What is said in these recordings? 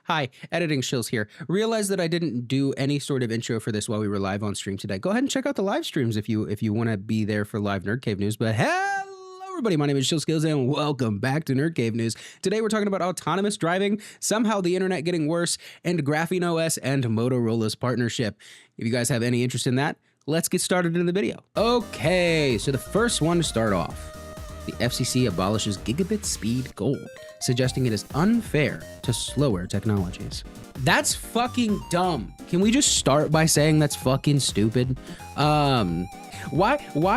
Hi, editing Shills here. Realized that I didn't do any sort of intro for this while we were live on stream today. Go ahead and check out the live streams if you want to be there for live Nerd Cave news. But hello, everybody. My name is SchillzSkilllz, and welcome back to Nerd Cave news. Today we're talking about autonomous driving, somehow the internet getting worse, and Graphene OS and Motorola's partnership. If you guys have any interest in that, let's get started in the video. Okay, so the first one to start off. The FCC abolishes gigabit speed goal, suggesting it is unfair to slower technologies. That's fucking dumb. Can we just start by saying that's fucking stupid? Why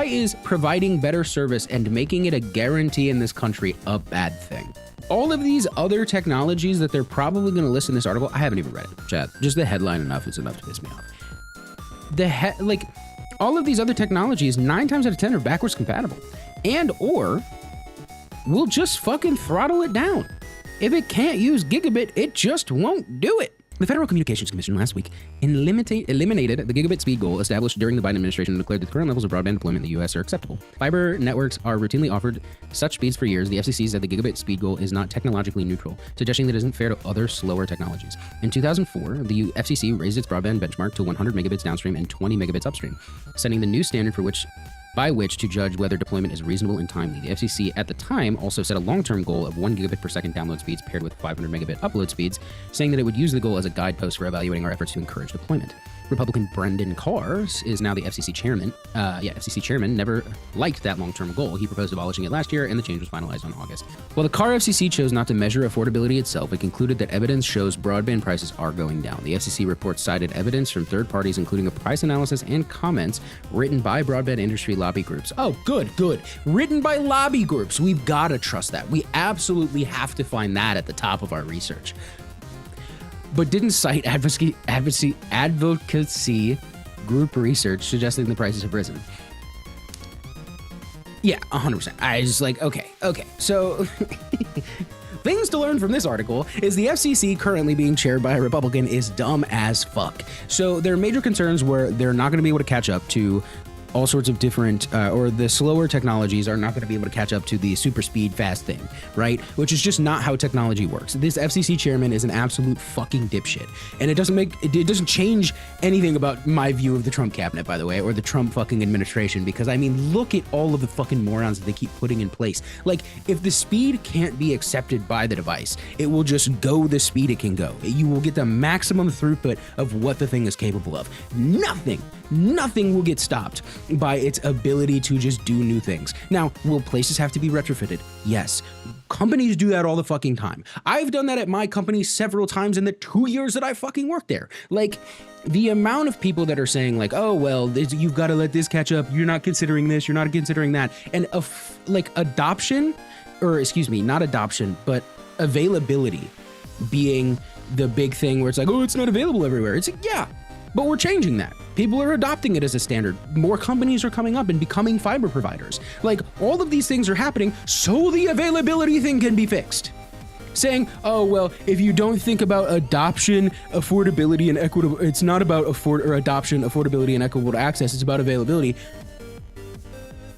is providing better service and making it a guarantee in this country a bad thing? All of these other technologies that they're probably going to list in this article, I haven't even read it, chat. Just the headline is enough to piss me off. All of these other technologies, 9 times out of 10 are backwards compatible. And or we'll just fucking throttle it down. If it can't use gigabit, it just won't do it. The Federal Communications Commission last week eliminated the gigabit speed goal established during the Biden administration and declared that the current levels of broadband deployment in the U.S. are acceptable. Fiber networks are routinely offered such speeds for years. The FCC said the gigabit speed goal is not technologically neutral, suggesting that it isn't fair to other slower technologies. In 2004, the FCC raised its broadband benchmark to 100 megabits downstream and 20 megabits upstream, setting the new standard by which to judge whether deployment is reasonable and timely. The FCC at the time also set a long-term goal of 1 gigabit per second download speeds paired with 500 megabit upload speeds, saying that it would use the goal as a guidepost for evaluating our efforts to encourage deployment. Republican Brendan Carr is now the FCC chairman. FCC chairman never liked that long-term goal. He proposed abolishing it last year, and the change was finalized on August. While the Carr FCC chose not to measure affordability itself, it concluded that evidence shows broadband prices are going down. The FCC report cited evidence from third parties, including a price analysis and comments written by broadband industry lobby groups. Oh, good. Written by lobby groups. We've got to trust that. We absolutely have to find that at the top of our research. But didn't cite advocacy group research suggesting the prices have risen. Yeah, 100%. I was like, okay. So things to learn from this article is the FCC currently being chaired by a Republican is dumb as fuck. So their major concerns were they're not going to be able to catch up to all sorts of different, or the slower technologies are not going to be able to catch up to the super speed fast thing, right? Which is just not how technology works. This FCC chairman is an absolute fucking dipshit. And it doesn't change anything about my view of the Trump cabinet, by the way, or the Trump fucking administration, because I mean, look at all of the fucking morons that they keep putting in place. Like, if the speed can't be accepted by the device, it will just go the speed it can go. You will get the maximum throughput of what the thing is capable of. Nothing will get stopped by its ability to just do new things. Now, will places have to be retrofitted? Yes. Companies do that all the fucking time. I've done that at my company several times in the 2 years that I fucking worked there. Like, the amount of people that are saying like, oh, well, you've got to let this catch up. You're not considering this. You're not considering that. And adoption, or excuse me, not adoption, but availability being the big thing where it's like, oh, it's not available everywhere. It's like, yeah, but we're changing that. People are adopting it as a standard. More companies are coming up and becoming fiber providers. Like, all of these things are happening so the availability thing can be fixed. Saying, oh, well, if you don't think about adoption, affordability, and equitable, it's not about adoption, affordability, and equitable access, it's about availability.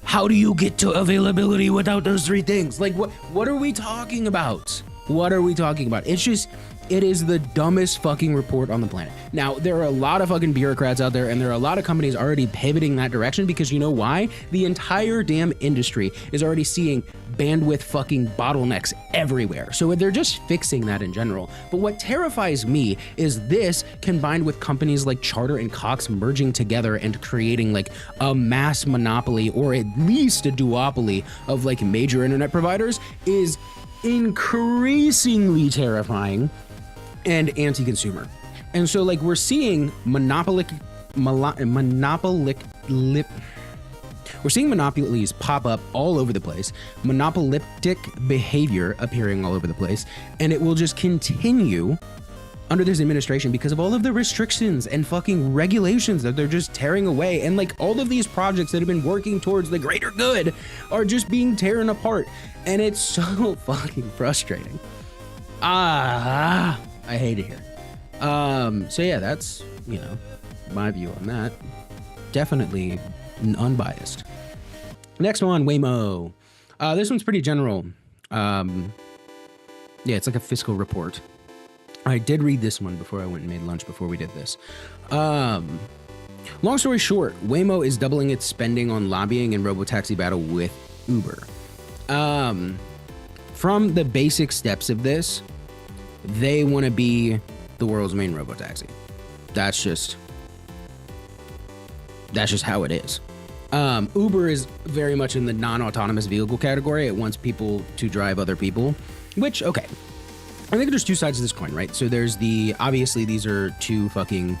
How do you get to availability without those 3 things? Like, what are we talking about? What are we talking about? It is the dumbest fucking report on the planet. Now, there are a lot of fucking bureaucrats out there, and there are a lot of companies already pivoting that direction because you know why? The entire damn industry is already seeing bandwidth fucking bottlenecks everywhere. So they're just fixing that in general. But what terrifies me is this combined with companies like Charter and Cox merging together and creating like a mass monopoly or at least a duopoly of like major internet providers is increasingly terrifying and anti-consumer. And so like we're seeing monopolies pop up all over the place, monopolistic behavior appearing all over the place, and it will just continue under this administration because of all of the restrictions and fucking regulations that they're just tearing away. And like all of these projects that have been working towards the greater good are just being torn apart. And it's so fucking frustrating. I hate it here. So yeah, that's, my view on that. Definitely unbiased. Next one, Waymo. This one's pretty general. Yeah, it's like a fiscal report. I did read this one before I went and made lunch before we did this. Long story short, Waymo is doubling its spending on lobbying and robotaxi battle with Uber. From the basic steps of this, they want to be the world's main robotaxi. That's just how it is. Uber is very much in the non-autonomous vehicle category. It wants people to drive other people, which, okay. I think there's two sides to this coin, right? So there's obviously these are two fucking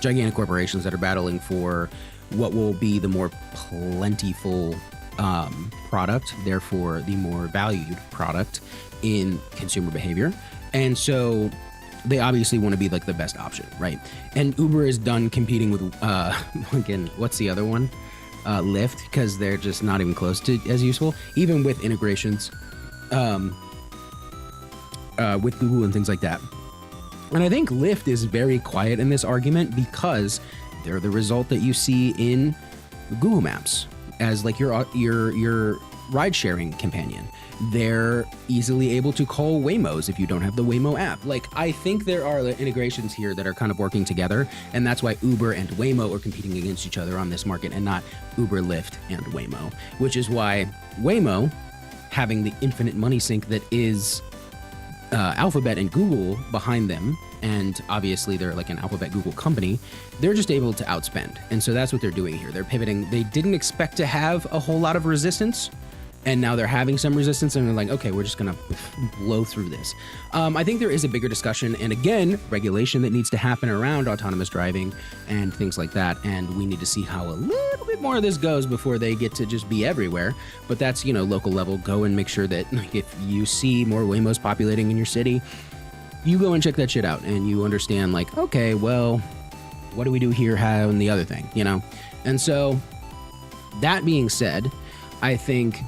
gigantic corporations that are battling for what will be the more plentiful product, therefore the more valued product in consumer behavior. And so they obviously want to be like the best option, right? And Uber is done competing with, again, what's the other one? Lyft, because they're just not even close to as useful, even with integrations with Google and things like that. And I think Lyft is very quiet in this argument because they're the result that you see in Google Maps as like your ride sharing companion. They're easily able to call Waymos if you don't have the Waymo app. Like, I think there are integrations here that are kind of working together, and that's why Uber and Waymo are competing against each other on this market and not Uber, Lyft, and Waymo, which is why Waymo, having the infinite money sink that is Alphabet and Google behind them, and obviously they're like an Alphabet Google company, they're just able to outspend. And so that's what they're doing here. They're pivoting. They didn't expect to have a whole lot of resistance, and now they're having some resistance, and they're like, okay, we're just gonna blow through this. I think there is a bigger discussion, and again, regulation that needs to happen around autonomous driving and things like that, and we need to see how a little bit more of this goes before they get to just be everywhere. But that's, local level. Go and make sure that, like, if you see more Waymos populating in your city, you go and check that shit out, and you understand, like, okay, well, what do we do here, how, and the other thing, And so, that being said, I think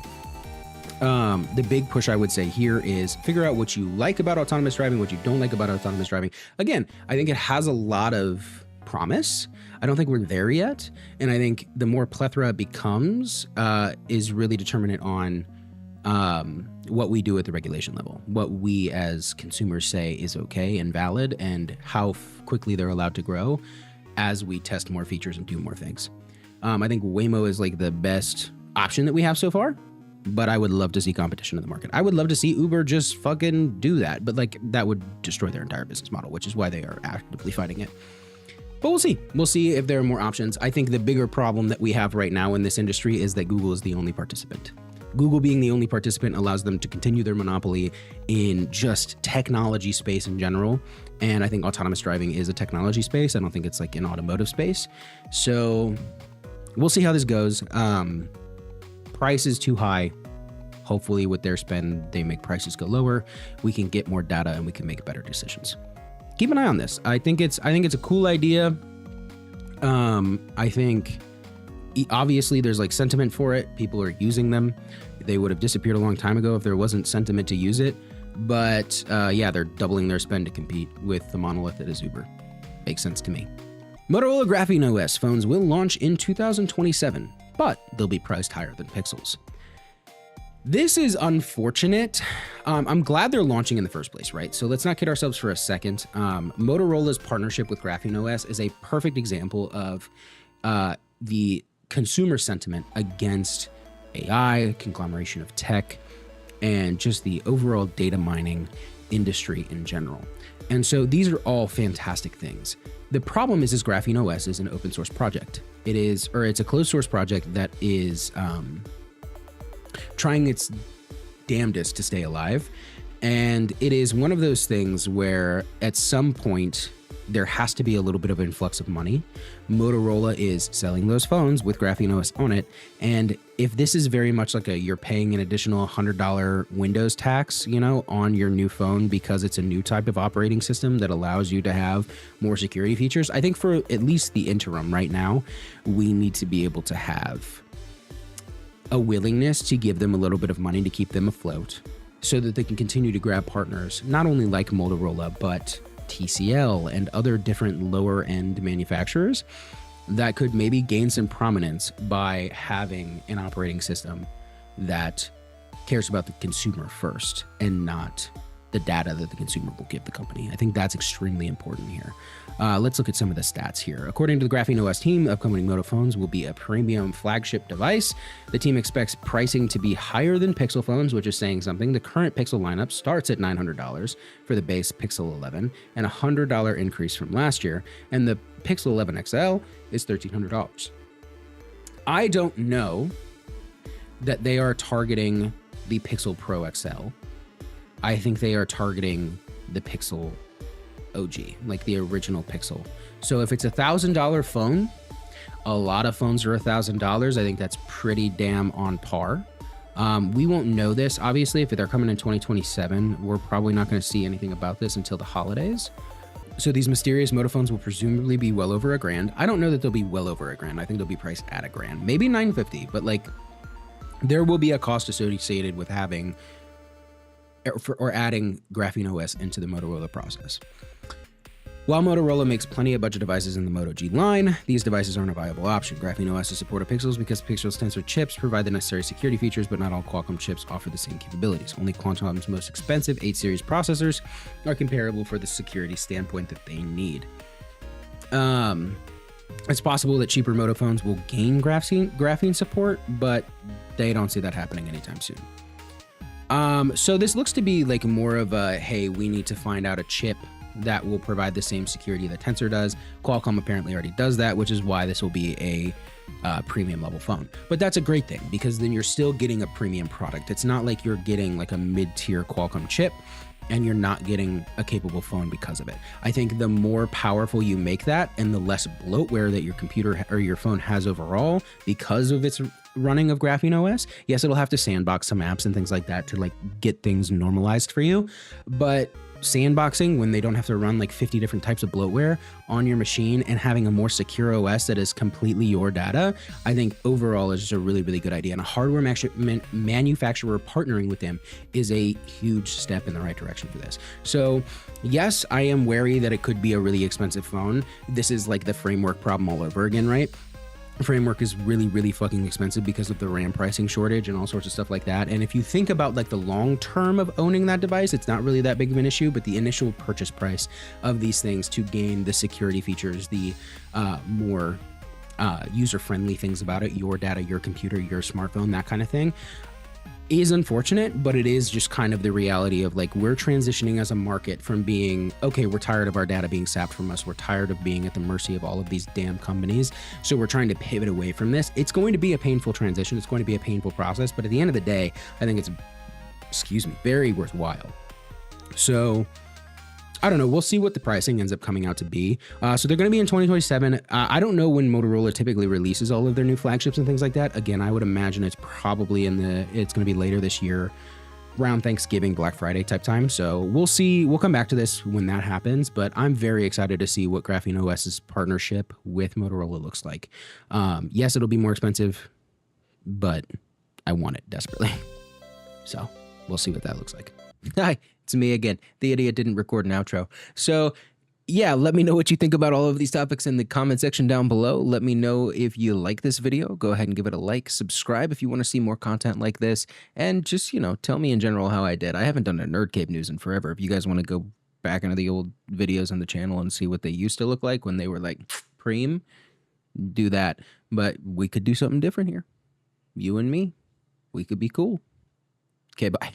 the big push I would say here is figure out what you like about autonomous driving, what you don't like about autonomous driving. Again, I think it has a lot of promise. I don't think we're there yet. And I think the more plethora it becomes is really determinant on what we do at the regulation level, what we as consumers say is okay and valid, and how quickly they're allowed to grow as we test more features and do more things. I think Waymo is like the best option that we have so far, but I would love to see competition in the market. I would love to see Uber just fucking do that, but like that would destroy their entire business model, which is why they are actively fighting it. But we'll see. We'll see if there are more options. I think the bigger problem that we have right now in this industry is that Google is the only participant. Google being the only participant allows them to continue their monopoly in just technology space in general. And I think autonomous driving is a technology space. I don't think it's like an automotive space. So we'll see how this goes. Price is too high. Hopefully with their spend, they make prices go lower. We can get more data and we can make better decisions. Keep an eye on this. I think it's a cool idea. I think obviously there's like sentiment for it. People are using them. They would have disappeared a long time ago if there wasn't sentiment to use it. But yeah, they're doubling their spend to compete with the monolith that is Uber. Makes sense to me. Motorola Graphene OS phones will launch in 2027, but they'll be priced higher than Pixels. This is unfortunate. I'm glad they're launching in the first place, right? So let's not kid ourselves for a second. Motorola's partnership with Graphene OS is a perfect example of the consumer sentiment against AI, conglomeration of tech, and just the overall data mining industry in general. And so these are all fantastic things. The problem is Graphene OS is an open source project. It's a closed source project that is trying its damnedest to stay alive. And it is one of those things where at some point there has to be a little bit of influx of money. Motorola is selling those phones with Graphene OS on it. And if this is very much like you're paying an additional $100 Windows tax, on your new phone because it's a new type of operating system that allows you to have more security features, I think for at least the interim right now, we need to be able to have a willingness to give them a little bit of money to keep them afloat so that they can continue to grab partners, not only like Motorola, but TCL and other different lower end manufacturers that could maybe gain some prominence by having an operating system that cares about the consumer first and not the data that the consumer will give the company. I think that's extremely important here. Let's look at some of the stats here. According to the Graphene OS team, upcoming Moto phones will be a premium flagship device. The team expects pricing to be higher than Pixel phones, which is saying something. The current Pixel lineup starts at $900 for the base Pixel 11 and a $100 increase from last year, and the Pixel 11 XL is $1,300. I don't know that they are targeting the Pixel Pro XL. I think they are targeting the Pixel OG, like the original Pixel. So if it's $1,000 phone, a lot of phones are $1,000. I think that's pretty damn on par. We won't know this, obviously, if they're coming in 2027. We're probably not going to see anything about this until the holidays. So these mysterious Moto phones will presumably be well over $1,000. I don't know that they'll be well over $1,000. I think they'll be priced at $1,000, maybe $950, but like there will be a cost associated with having or adding Graphene OS into the Motorola process. While Motorola makes plenty of budget devices in the Moto G line, these devices aren't a viable option. Graphene OS is supported Pixels because Pixel's Tensor chips provide the necessary security features, but not all Qualcomm chips offer the same capabilities. Only Qualcomm's most expensive 8 series processors are comparable for the security standpoint that they need. It's possible that cheaper Moto phones will gain graphene support, but they don't see that happening anytime soon. So this looks to be like more of a, hey, we need to find out a chip that will provide the same security that Tensor does. Qualcomm apparently already does that, which is why this will be a premium level phone. But that's a great thing because then you're still getting a premium product. It's not like you're getting like a mid-tier Qualcomm chip and you're not getting a capable phone because of it. I think the more powerful you make that and the less bloatware that your computer or your phone has overall because of its running of Graphene OS, yes, it'll have to sandbox some apps and things like that to like get things normalized for you. But sandboxing when they don't have to run like 50 different types of bloatware on your machine and having a more secure OS that is completely your data, I think overall is just a really, really good idea. And a hardware manufacturer partnering with them is a huge step in the right direction for this. So yes, I am wary that it could be a really expensive phone. This is like the framework problem all over again, right? Framework is really, really fucking expensive because of the RAM pricing shortage and all sorts of stuff like that. And if you think about like the long term of owning that device, it's not really that big of an issue, but the initial purchase price of these things to gain the security features, the more user-friendly things about it, your data, your computer, your smartphone, that kind of thing, is unfortunate, but it is just kind of the reality of like we're transitioning as a market from being, okay, we're tired of our data being sapped from us. We're tired of being at the mercy of all of these damn companies. So we're trying to pivot away from this. It's going to be a painful transition. It's going to be a painful process, but at the end of the day, I think it's, very worthwhile. So I don't know. We'll see what the pricing ends up coming out to be. So they're going to be in 2027. I don't know when Motorola typically releases all of their new flagships and things like that. Again, I would imagine it's probably it's going to be later this year, around Thanksgiving, Black Friday type time. So we'll see. We'll come back to this when that happens, but I'm very excited to see what Graphene OS's partnership with Motorola looks like. Yes, it'll be more expensive, but I want it desperately. So we'll see what that looks like. Hi, it's me again. The idiot didn't record an outro. So yeah, let me know what you think about all of these topics in the comment section down below. Let me know if you like this video. Go ahead and give it a like, subscribe if you want to see more content like this, and just, tell me in general how I did. I haven't done a Nerd Cave News in forever. If you guys want to go back into the old videos on the channel and see what they used to look like when they were like preem, do that. But we could do something different here. You and me, we could be cool. Okay, bye.